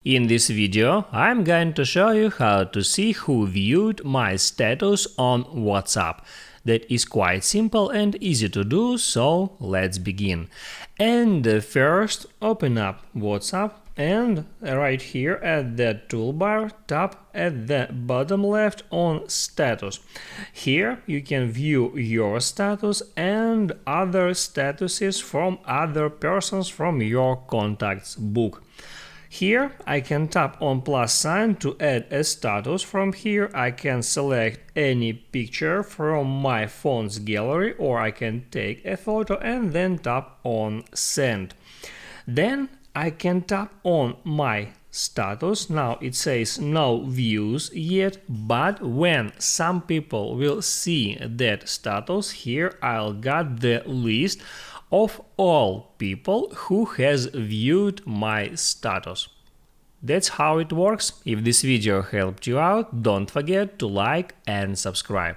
In this video, I'm going to show you how to see who viewed my status on WhatsApp. That is quite simple and easy to do, so let's begin. And first, open up WhatsApp and right here at the toolbar, tap at the bottom left on status. Here you can view your status and other statuses from other persons from your contacts book. Here I can tap on plus sign to add a status. From here I can select any picture from my phone's gallery, or I can take a photo and then tap on send. Then I can tap on my status. Now it says no views yet, but when some people will see that status, here I'll get the list of all people who has viewed my status. That's how it works. If this video helped you out, don't forget to like and subscribe.